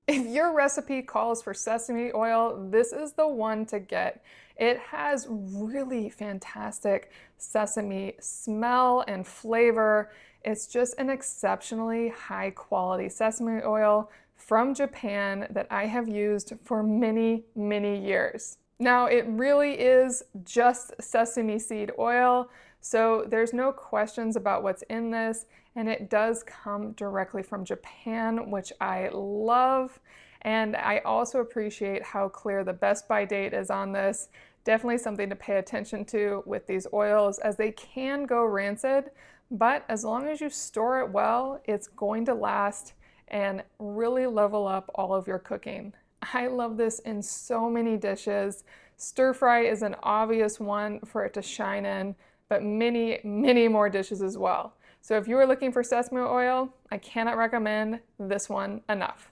If your recipe calls for sesame oil, this is the one to get. It has really fantastic sesame smell and flavor. It's just an exceptionally high quality sesame oil from Japan that I have used for many, many years. Now, it really is just sesame seed oil, so there's no questions about what's in this, and it does come directly from Japan, which I love. And I also appreciate how clear the best by date is on this. Definitely something to pay attention to with these oils, as they can go rancid, but as long as you store it well, it's going to last and really level up all of your cooking. I love this in so many dishes. Stir fry is an obvious one for it to shine in, but many, many more dishes as well. So if you are looking for sesame oil, I cannot recommend this one enough.